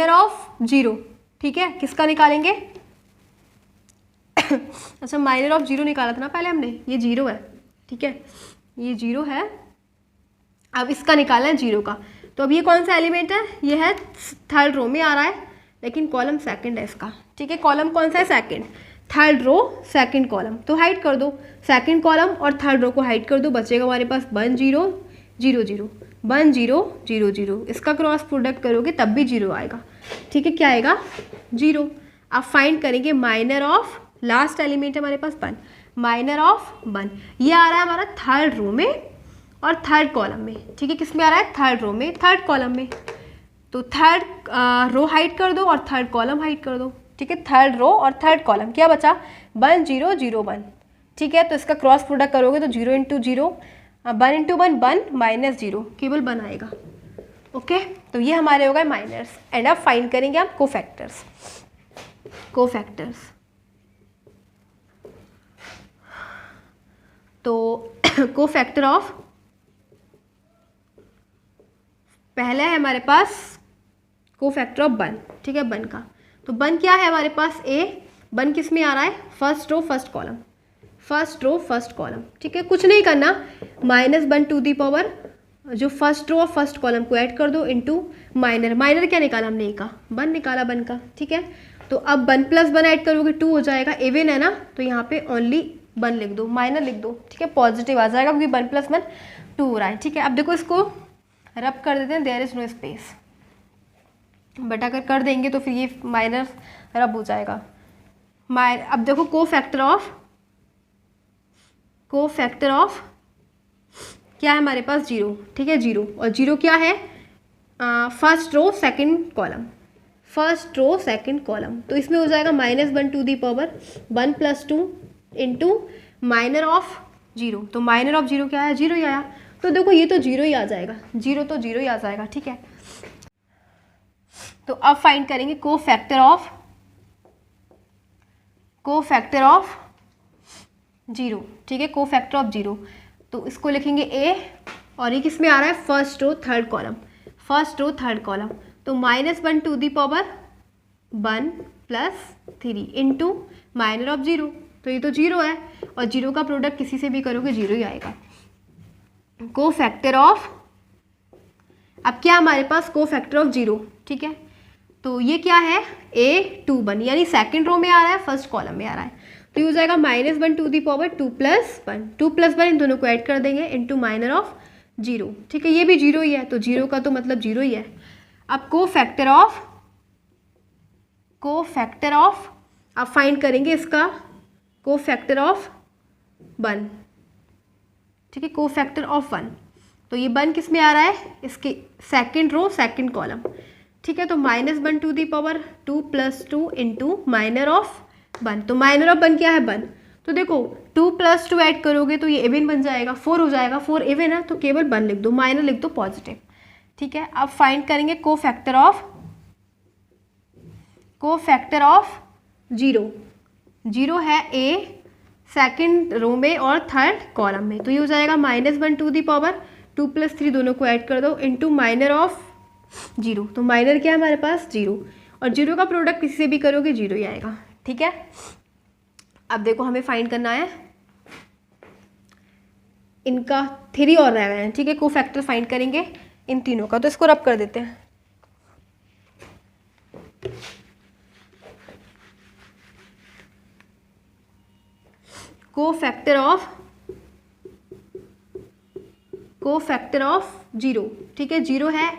ऑफ 0, ठीक है, किसका निकालेंगे अच्छा माइनर ऑफ 0 निकाला था ना पहले हमने, ये 0 है, ठीक है, ये 0 है। अब इसका निकालना है 0 का, तो अब ये कौन सा एलिमेंट है, ये है थर्ड रो में आ रहा है, लेकिन कॉलम सेकंड है इसका, ठीक है। कॉलम कौन सा है, second, third row second column, तो हाइड कर दो सेकंड कॉलम और थर्ड रो को हाइड कर दो, बचेगा हमारे पास 1 0 0 0 1 0 0 0, इसका क्रॉस प्रोडक्ट करोगे तब भी 0 आएगा, ठीक है, क्या आएगा 0। अब फाइंड करेंगे माइनर ऑफ, लास्ट एलिमेंट है हमारे पास 1, माइनर ऑफ 1, ये आ रहा है हमारा थर्ड रो में और थर्ड कॉलम में, ठीक है, किस में आ रहा है, थर्ड रो में थर्ड कॉलम में, तो थर्ड रो हाइड कर दो और थर्ड कॉलम हाइड कर दो, ठीक है, थर्ड रो और थर्ड कॉलम, क्या बचा 1 0 0 1, ठीक है। तो इसका क्रॉस प्रोडक्ट करोगे तो 0 इंटू 0 1 इंटू 1 1 माइनस 0, केवल 1 आएगा, ओके। तो ये हमारे हो गए माइनर्स। एंड अब फाइंड करेंगे हम कोफैक्टर्स। तो कोफैक्टर ऑफ, पहला है हमारे पास कोफैक्टर ऑफ 1, ठीक है, 1 का, तो 1 क्या है हमारे पास, ए 1 किस में आ रहा है, first row first column, first row first column, ठीक है, कुछ नहीं करना, -1 टू दी पावर जो फर्स्ट रो और फर्स्ट कॉलम को ऐड कर दो इंटू माइनर क्या निकाला हमने, ए का 1 निकाला 1 का, ठीक है। तो अब 1 प्लस 1 ऐड करोगे 2 हो जाएगा, इवन है ना, तो यहाँ पे ओनली 1 लिख दो, माइनर लिख दो, ठीक है, पॉजिटिव आ जाएगा क्योंकि 1 प्लस 1 2 हो रहा है, ठीक है। अब देखो इसको रब कर देते हैं, there is no space, but अगर कर देंगे तो फिर ये माइनर रब हो जाएगा। अब देखो कोफैक्टर ऑफ क्या है हमारे पास, 0, ठीक है, 0, और 0 क्या है, first row second column, first row second column, तो इसमें हो जाएगा -1 to the power 1 plus 2 into minor of 0, तो माइनर ऑफ 0 क्या है, 0 ही आया, तो देखो ये तो 0 ही आ जाएगा, 0 तो 0 ही आ जाएगा, ठीक है। तो अब फाइंड करेंगे कोफैक्टर ऑफ 0, ठीक है, कोफैक्टर ऑफ 0, तो इसको लिखेंगे ए, और ये किस में आ रहा है, first row third column, first row third column, तो -1 to the power 1 plus 3 into minor of 0, तो ये तो 0 है, और 0 का प्रोडक्ट किसी से भी करोगे 0 ही आएगा। कोफैक्टर ऑफ, अब क्या हमारे पास कोफैक्टर ऑफ 0, ठीक है, तो ये क्या है, A21, यानी सेकंड रो में आ रहा है फर्स्ट कॉलम में आ रहा है, तो ये हो जाएगा -1 टू दी पावर 2 प्लस 1 इन दोनों को ऐड कर देंगे इंटू माइनर ऑफ 0, ठीक है, ये भी 0 ही है, तो 0 का तो मतलब 0 ही है। अब कोफैक्टर ऑफ अब फाइंड करेंगे इसका कोफैक्टर ऑफ 1, ठीक है, कोफैक्टर ऑफ 1, तो ये 1 किस में आ रहा है, इसके सेकंड रो सेकंड कॉलम, ठीक है, तो -1 to the power 2 plus 2 into minor of 1, तो माइनर ऑफ 1 क्या है 1, तो देखो 2 प्लस 2 ऐड करोगे तो ये इवन बन जाएगा, 4 हो जाएगा, 4 इवन है तो केवल 1 लिख दो, माइनर लिख दो पॉजिटिव, ठीक है। अब फाइंड करेंगे कोफैक्टर ऑफ 0 है ए सेकंड रो में और थर्ड कॉलम में, तो ये हो जाएगा -1 टू दी पावर 2 प्लस 3 दोनों को ऐड कर दो इंटू माइनर ऑफ 0, तो माइनर क्या है हमारे पास 0, और 0 का प्रोडक्ट किसी से भी करोगे 0 ही आएगा, ठीक है। अब देखो हमें फाइंड करना है इनका 3 और रह गए हैं, ठीक है, कोफैक्टर फाइंड करेंगे इन तीनों का, तो इसको रब कर देते हैं। कोफैक्टर ऑफ 0, ठीक है, 0 है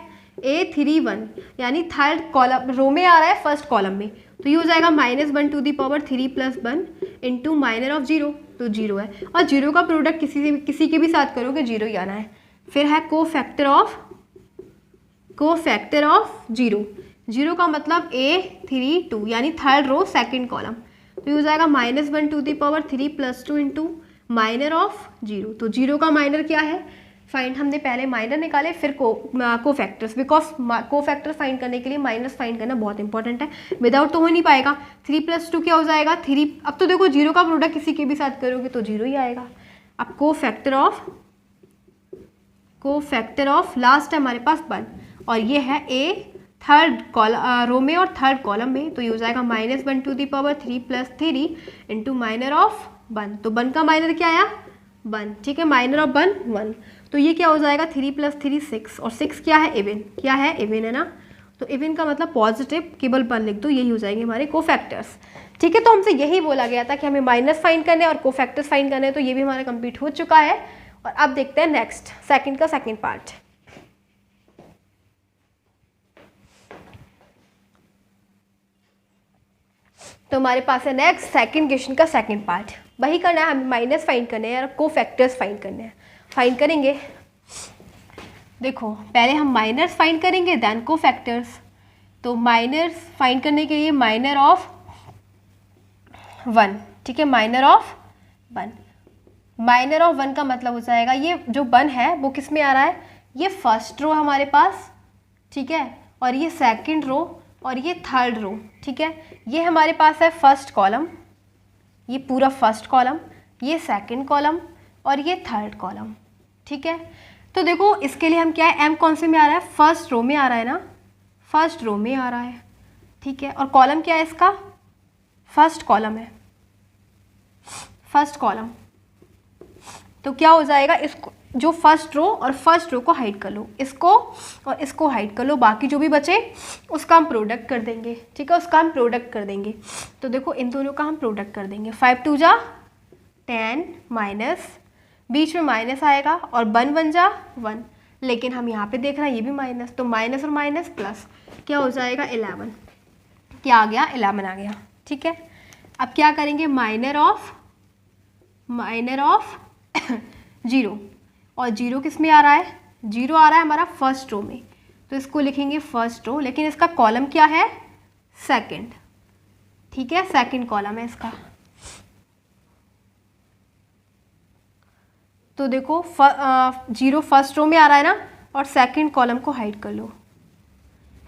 A31, यानी थर्ड कॉलम रो में आ रहा है फर्स्ट कॉलम में, तो ये हो जाएगा -1 to the power 3 plus 1 into minor of 0, तो 0 है, और 0 का प्रोडक्ट किसी के भी साथ करोगे 0 ही आना है। फिर है कोफैक्टर ऑफ 0 का मतलब A32, यानी थर्ड रो सेकंड कॉलम, तो ये हो जाएगा -1 to the power 3 plus 2 into minor of 0, तो 0 का माइनर क्या है फाइंड हमने पहले माइनर निकाले, फिर को फैक्टर्स, बिकॉज को फैक्टर फाइंड करने के लिए माइनस फाइंड करना बहुत इंपॉर्टेंट है, विदाउट तो हो नहीं पाएगा। 3 + 2 क्या हो जाएगा 3। अब तो देखो जीरो का प्रोडक्ट किसी के भी साथ करोगे तो जीरो ही आएगा। अब को फैक्टर ऑफ लास्ट है हमारे पास 1 और ये है ए थर्ड रो में और थर्ड कॉलम में, तो ये हो जाएगा -1 to the power 3 + 3 into minor of 1। तो 1 का माइनर क्या आया 1, ठीक है, माइनर ऑफ 1 तो ये क्या हो जाएगा 3 + 3 6 और 6 क्या है इवन, क्या है इवन है ना, तो इवन का मतलब पॉजिटिव, केवल 1 लिख दो, यही हो जाएंगे हमारे कोफैक्टर्स। ठीक है, तो हमसे यही बोला गया था कि हमें माइनस फाइंड करने और कोफैक्टर्स फाइंड करने, तो ये भी हमारा कंप्लीट हो चुका है। और अब देखते हैं नेक्स्ट सेकंड का सेकंड पार्ट। तो हमारे पास है नेक्स्ट सेकंड क्वेश्चन का सेकंड पार्ट। वही करना है, हमें माइनस फाइंड करने हैं और कोफैक्टर्स फाइंड करने हैं। फाइंड करेंगे, देखो पहले हम माइनर्स फाइंड करेंगे देन कोफैक्टर्स। तो माइनर्स फाइंड करने के लिए माइनर ऑफ 1, ठीक है, माइनर ऑफ 1। माइनर ऑफ 1 का मतलब हो जाएगा ये जो 1 है वो किस में आ रहा है, ये फर्स्ट रो हमारे पास, ठीक है, और ये सेकंड रो और ये थर्ड रो, ठीक है। ये हमारे पास है फर्स्ट कॉलम, ये पूरा फर्स्ट कॉलम, ये सेकंड कॉलम और ये थर्ड कॉलम, ठीक है। तो देखो इसके लिए हम क्या है, एम कौन से में आ रहा है, फर्स्ट रो में आ रहा है ना, फर्स्ट रो में आ रहा है, ठीक है। और कॉलम क्या है इसका, फर्स्ट कॉलम है, फर्स्ट कॉलम। तो क्या हो जाएगा, इसको जो फर्स्ट रो और फर्स्ट रो को हाइड कर लो, इसको और इसको हाइड कर लो, बाकी जो भी बचे उसका हम प्रोडक्ट कर देंगे, ठीक है, उसका हम प्रोडक्ट कर देंगे। तो देखो इन दोनों का हम प्रोडक्ट कर देंगे, 5 × 2 = 10 माइनस, बीच में माइनस आएगा और 1 × 1 = 1, लेकिन हम यहाँ पे देख रहे हैं ये भी माइनस, तो माइनस और माइनस प्लस क्या हो जाएगा 11, क्या आ गया 11 आ गया, ठीक है। अब क्या करेंगे, माइनर ऑफ 0, और 0 किस में आ रहा है, 0 आ रहा है हमारा फर्स्ट रो में, तो इसको लिखेंगे फर्स्ट रो, लेकिन इसका कॉलम क्या है सेकंड, ठीक है, सेकंड कॉलम है इसका। तो देखो 0 फर्स्ट रो में आ रहा है ना, और सेकंड कॉलम को हाइड कर लो,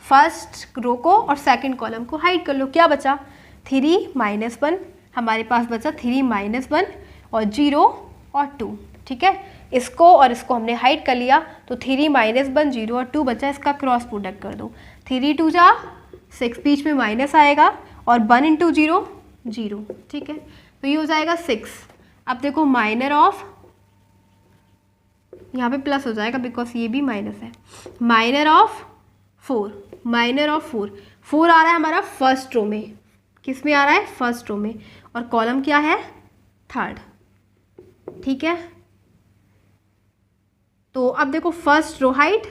फर्स्ट रो को और सेकंड कॉलम को हाइड कर लो, क्या बचा 3 - 1, हमारे पास बचा 3 - 1 और 0 और 2, ठीक है। इसको और इसको हमने हाइड कर लिया, तो 3 - 1 0 और 2 बचा, इसका क्रॉस प्रोडक्ट कर दो, 3 × 2 = 6, बीच में माइनस आएगा और 1 × 0 0, ठीक है, तो ये हो जाएगा 6। अब देखो माइनर ऑफ, यहाँ पे प्लस हो जाएगा बिकॉज ये भी माइनस है, माइनर ऑफ 4, माइनर ऑफ 4 आ रहा है हमारा फर्स्ट रो में, किस में आ रहा है फर्स्ट रो में, और कॉलम क्या है थर्ड, ठीक है। तो अब देखो फर्स्ट रो हाइट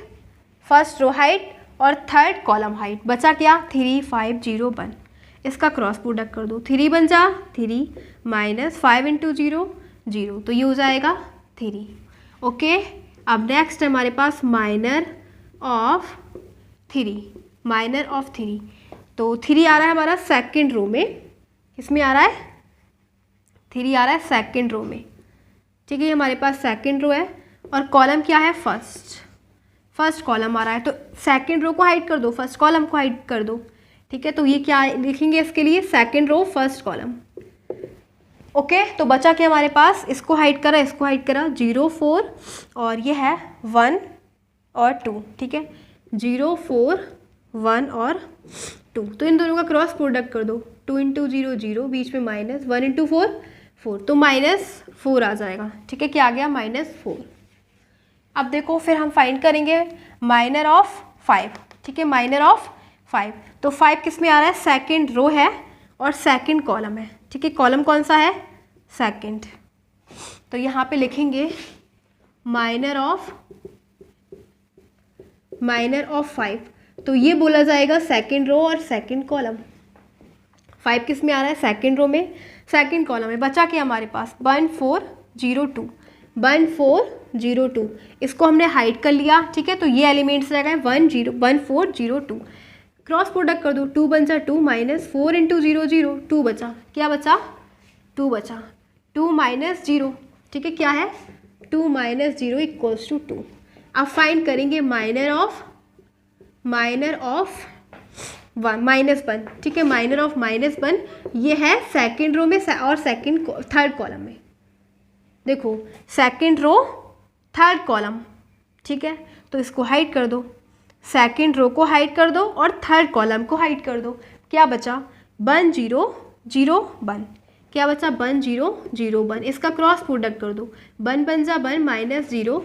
और थर्ड कॉलम हाइट, बचा क्या 3 5 0 1, इसका क्रॉस प्रोडक्ट कर दो, 3 × 1 = 3 माइनस 5 × 0 0, तो ये हो जाएगा 3, ओके। अब नेक्स्ट है हमारे पास माइनर ऑफ 3, तो 3 आ रहा है हमारा सेकंड रो में, किसमें आ रहा है 3 आ रहा है सेकंड रो में, ठीक है, ये हमारे पास सेकंड रो है, और कॉलम क्या है फर्स्ट कॉलम आ रहा है, तो सेकंड रो को हाइड कर दो, फर्स्ट कॉलम को हाइड कर दो, ठीक है। तो ये क्या लिखेंगे इसके लिए, second row first column, okay. तो बचा क्या हमारे पास, इसको हाइड करा 0 4 और ये है 1 और 2, ठीक है, 0 4 1 और 2, तो इन दोनों का क्रॉस प्रोडक्ट कर दो, 2 × 0 0, बीच में माइनस, 1 × 4 4, तो -4 आ जाएगा, ठीक है, क्या आ गया -4। अब देखो फिर हम फाइंड करेंगे माइनर ऑफ 5, ठीक है, माइनर ऑफ 5, तो 5 किस में आ रहा है, सेकंड रो है और सेकंड कॉलम है, ठीक है, कॉलम कौन सा है सेकंड, तो यहाँ पे लिखेंगे माइनर ऑफ 5, तो ये बोला जाएगा सेकंड रो और सेकंड कॉलम, 5 किस में आ रहा है सेकंड रो में, सेकंड कॉलम में, बचा क्या हमारे पास 1 4 0 2, 1 4 0 2, इसको हमने हाइड कर लिया, ठीक है, तो ये एलिमेंट्स रह गए 1 4 0 2, क्रॉस प्रोडक्ट कर दो, 2 × 1 = 2 माइनस 4 × 0 0, 2 बचा, क्या बचा 2 बचा, 2 - 0, ठीक है, क्या है 2 माइनस 0 इक्वल्स टू 2। अब फाइंड करेंगे माइनर ऑफ -1, ठीक है, माइनर ऑफ -1 ये है सेकंड रो में और थर्ड कॉलम में। देखो सेकंड रो थर्ड कॉलम, ठीक है, तो इसको हाइड कर दो, सेकंड रो को हाइड कर दो और थर्ड कॉलम को हाइड कर दो। क्या बचा 1 0 0 1, क्या बचा 1 0 0 1, इसका क्रॉस प्रोडक्ट कर दो, 1 1 जा 1 -0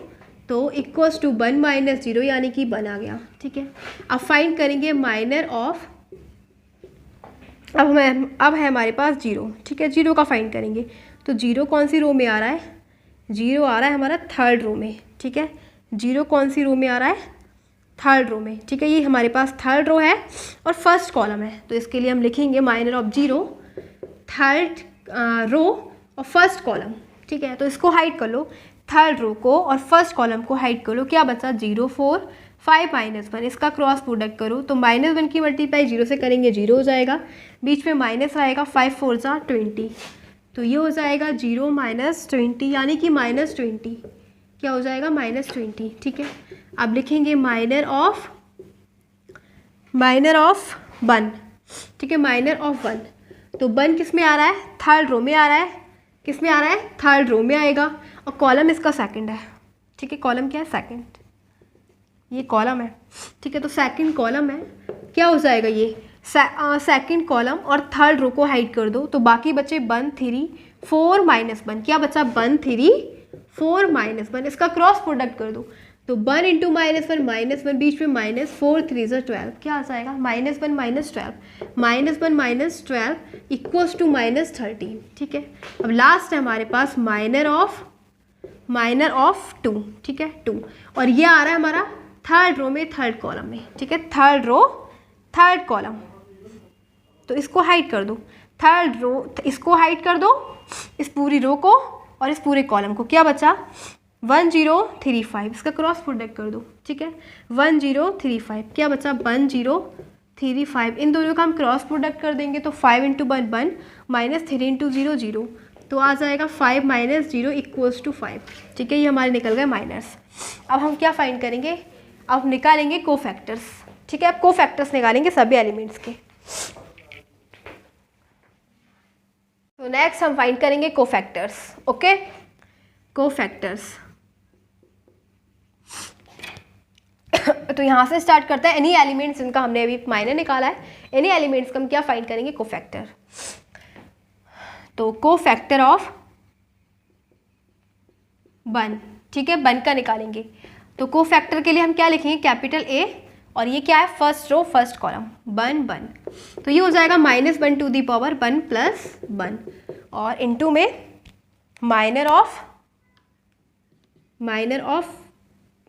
तो इक्वल्स टू 1 माइनस 0 यानी कि 1 आ गया, ठीक है। अब फाइंड करेंगे माइनर ऑफ, अब है हमारे पास 0, ठीक है, 0 का फाइंड करेंगे। तो 0 कौन सी रो में आ रहा है, 0 आ रहा है हमारा थर्ड रो में, ठीक है, 0 कौन सी रो में आ रहा है, थर्ड रो में, ठीक है, ये हमारे पास थर्ड रो है और फर्स्ट कॉलम है, तो इसके लिए हम लिखेंगे माइनर ऑफ 0 थर्ड रो और फर्स्ट कॉलम, ठीक है। तो इसको हाइड कर लो, थर्ड रो को और फर्स्ट कॉलम को हाइड कर लो। क्या बचा 0 4 5 -1, इसका क्रॉस प्रोडक्ट करो तो -1 की मल्टीप्लाई 0 से करेंगे 0 हो जाएगा, बीच में माइनस आएगा, 5 4 जा 20, तो ये हो जाएगा 0 -20 यानी कि -20, क्या हो जाएगा -20, ठीक है। अब लिखेंगे माइनर ऑफ 1, ठीक है, माइनर ऑफ 1, तो 1 किस में आ रहा है, थर्ड रो में आ रहा है, किस में आ रहा है, थर्ड रो में आएगा और कॉलम इसका सेकंड है, ठीक है, कॉलम क्या है, सेकंड, ये कॉलम है, ठीक है, तो सेकंड कॉलम है, क्या हो जाएगा ये सेकंड कॉलम और थर्ड रो को हाइड कर दो तो बाकी बचे 1 3 4 -1, क्या बचा 1 3 4 -1, इसका क्रॉस प्रोडक्ट कर दो तो 1 × -1 बीच में -4 3 12, क्या आ जाएगा -1 -12 इक्वल्स टू -13, ठीक है। अब लास्ट है हमारे पास माइनर ऑफ 2, ठीक है, 2, और ये आ रहा है हमारा थर्ड रो में थर्ड कॉलम में, ठीक है, थर्ड रो थर्ड कॉलम, तो इसको हाइड कर दो, थर्ड रो इसको हाइड कर दो, इस पूरी रो को और इस पूरे कॉलम को, क्या बचा 1 0 3 5, इसका क्रॉस प्रोडक्ट कर दो, ठीक है, 1 0 3 5, क्या बचा 1 0 3 5, इन दोनों का हम क्रॉस प्रोडक्ट कर देंगे तो 5 × 1 1 -3 × 0 0, तो आ जाएगा 5 - 0 इक्वल्स टू 5, ठीक है, ये हमारे निकल गए माइनर्स। अब हम क्या फाइंड करेंगे, अब निकालेंगे कोफैक्टर्स, ठीक है, अब कोफैक्टर्स निकालेंगे सभी एलिमेंट्स के। तो नेक्स्ट हम फाइंड करेंगे कोफैक्टर्स, ओके, कोफैक्टर्स। तो यहाँ से स्टार्ट करते हैं, एनी एलिमेंट्स जिनका हमने अभी माइनर निकाला है, एनी एलिमेंट्स का हम क्या फाइंड करेंगे, कोफैक्टर। तो कोफैक्टर ऑफ 1, ठीक है, 1 का निकालेंगे तो कोफैक्टर के लिए हम क्या लिखेंगे, कैपिटल A, और ये क्या है, फर्स्ट रो फर्स्ट कॉलम 1 1, तो ये हो जाएगा -1 × 1 + 1 और इनटू में माइनर ऑफ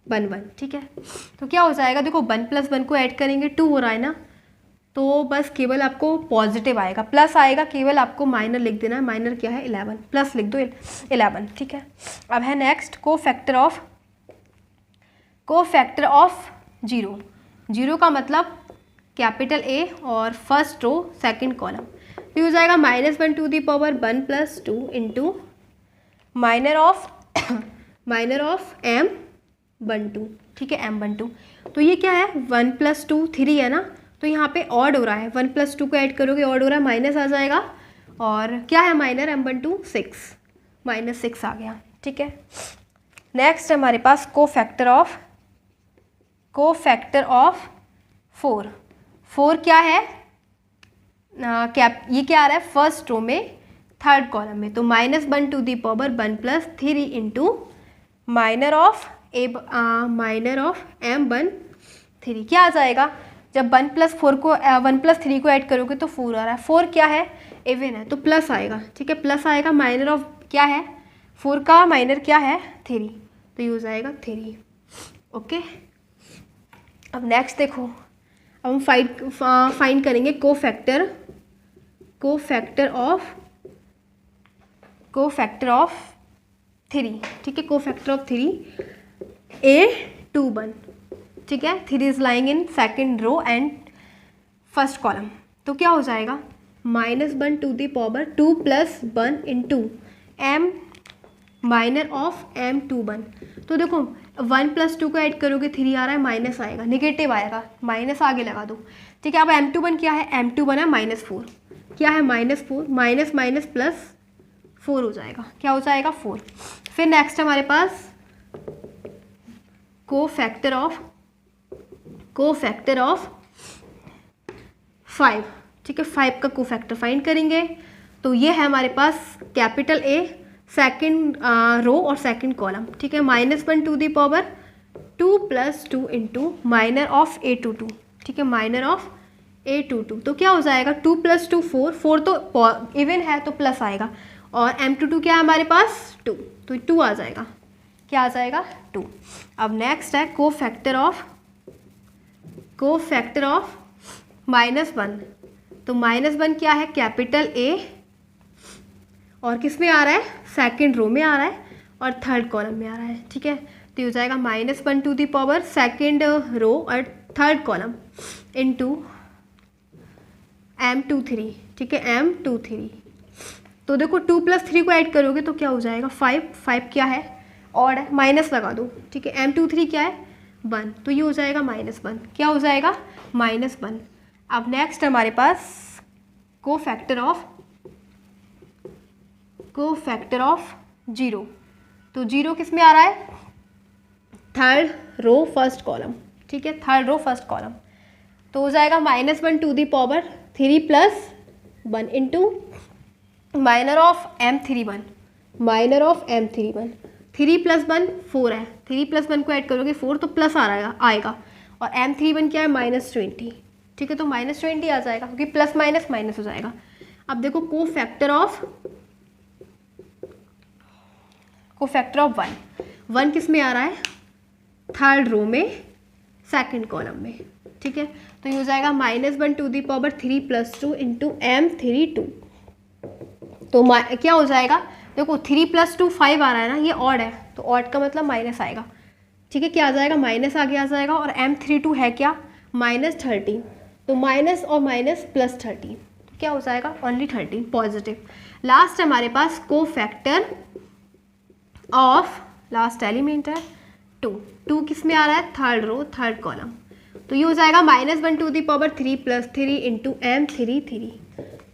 1 1, ठीक है, तो क्या हो जाएगा, देखो 1 + 1 को ऐड करेंगे 2 हो रहा है ना, तो बस केवल आपको पॉजिटिव आएगा, प्लस आएगा, केवल आपको माइनर लिख देना है, माइनर क्या है 11, प्लस लिख दो 11, ठीक है। अब है नेक्स्ट कोफैक्टर ऑफ 0, 0 का मतलब कैपिटल A और फर्स्ट रो सेकंड कॉलम, तो हो जाएगा -1 × 1 + 2 इंटू माइनर ऑफ M12, ठीक है, M12, तो ये क्या है 1 + 2 3 है ना, तो यहाँ पे ऑड हो रहा है, 1 + 2 को ऐड करोगे ऑड हो रहा है, माइनस आ जाएगा, और क्या है माइनर M12 6 -6 आ गया, ठीक है। नेक्स्ट हमारे पास कोफैक्टर ऑफ 4, 4 क्या है, ये क्या आ रहा है, फर्स्ट रो में थर्ड कॉलम में, तो -1 × 1 + 3 इंटू माइनर ऑफ M13, क्या आ जाएगा, जब 1 + 4 को 1 + 3 को ऐड करोगे तो 4 आ रहा है, 4 क्या है, इवन है, तो प्लस आएगा, ठीक है, प्लस आएगा, माइनर ऑफ क्या है, 4 का माइनर क्या है 3, तो ये हो जाएगा 3, ओके। अब नेक्स्ट देखो, अब हम फाइंड करेंगे कोफैक्टर ऑफ 3, ठीक है, कोफैक्टर ऑफ 3 A21, ठीक है, 3 is lying in second row and first column, तो क्या हो जाएगा -1 × 2 + 1 इंटू माइनर ऑफ M21। तो देखो 1 + 2 को ऐड करोगे 3 आ रहा है, माइनस आएगा, निगेटिव आएगा, माइनस आगे लगा दो, ठीक है। अब M21 क्या है, M21 है -4, क्या है -4, माइनस माइनस प्लस 4 हो जाएगा, क्या हो जाएगा 4। फिर नेक्स्ट हमारे पास कोफैक्टर ऑफ 5, ठीक है। 5 का कोफैक्टर फाइंड करेंगे, तो ये है हमारे पास कैपिटल A सेकंड रो और सेकंड कॉलम, ठीक है। -1 to the power 2 + 2 into minor of A22, ठीक है, माइनर ऑफ A22। तो क्या हो जाएगा 2 + 2 4, 4 तो इवन है तो प्लस आएगा, और M22 क्या है हमारे पास 2, तो 2 आ जाएगा, क्या आ जाएगा 2। अब नेक्स्ट है कोफैक्टर ऑफ -1, तो -1 क्या है कैपिटल A, और किस में आ रहा है, सेकंड रो में आ रहा है और थर्ड कॉलम में आ रहा है, ठीक है। तो ये हो जाएगा -1 to the power second row और थर्ड कॉलम इंटू M23, ठीक है, M23। तो देखो 2 + 3 को ऐड करोगे तो क्या हो जाएगा 5 क्या है, और है, माइनस लगा दो, ठीक है। M23 क्या है 1, तो ये हो जाएगा -1, क्या हो जाएगा -1। अब नेक्स्ट हमारे पास कोफैक्टर ऑफ 0, तो 0 किस में आ रहा है, थर्ड रो फर्स्ट कॉलम, ठीक है, थर्ड रो फर्स्ट कॉलम। तो हो जाएगा -1 to the power 3 + 1 into minor of M31, 3 + 1 4 है, 3 + 1 को ऐड करोगे 4 तो प्लस आएगा, और M31 क्या है -20, ठीक है। तो -20 आ जाएगा क्योंकि प्लस माइनस माइनस हो जाएगा। अब देखो कोफैक्टर ऑफ 1 किस में आ रहा है, थर्ड रो में सेकंड कॉलम में, ठीक है। तो ये हो जाएगा -1 to the power 3 + 2 into M32। तो क्या हो जाएगा, देखो 3 + 2 5 आ रहा है ना, ये ऑड है, तो ऑड का मतलब माइनस आएगा, ठीक है। क्या आ जाएगा, माइनस आगे आ जाएगा, और M32 है क्या -13, तो माइनस और माइनस +13, तो क्या हो जाएगा ओनली 13 पॉजिटिव। लास्ट हमारे पास कोफैक्टर ऑफ, लास्ट एलिमेंट है 2 किस में आ रहा है, थर्ड रो थर्ड कॉलम। तो ये हो जाएगा -1 to the power 3 + 3 into M33।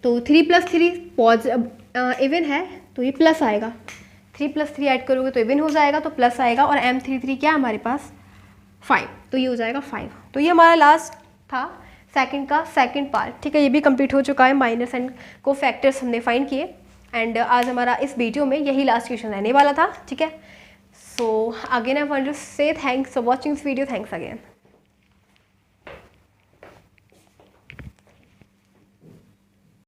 तो 3 + 3 इवन है तो ये प्लस आएगा, 3 + 3 ऐड करोगे तो इवन हो जाएगा, तो प्लस आएगा, और M33 क्या है हमारे पास 5, तो ये हो जाएगा 5। तो ये हमारा लास्ट था सेकंड का सेकंड पार्ट, ठीक है। ये भी कंप्लीट हो चुका है, माइनस एंड कोफैक्टर्स हमने फाइंड किए, एंड आज हमारा इस वीडियो में यही लास्ट क्वेश्चन रहने वाला था, ठीक है। So again I want to say thanks for watching this video, thanks again.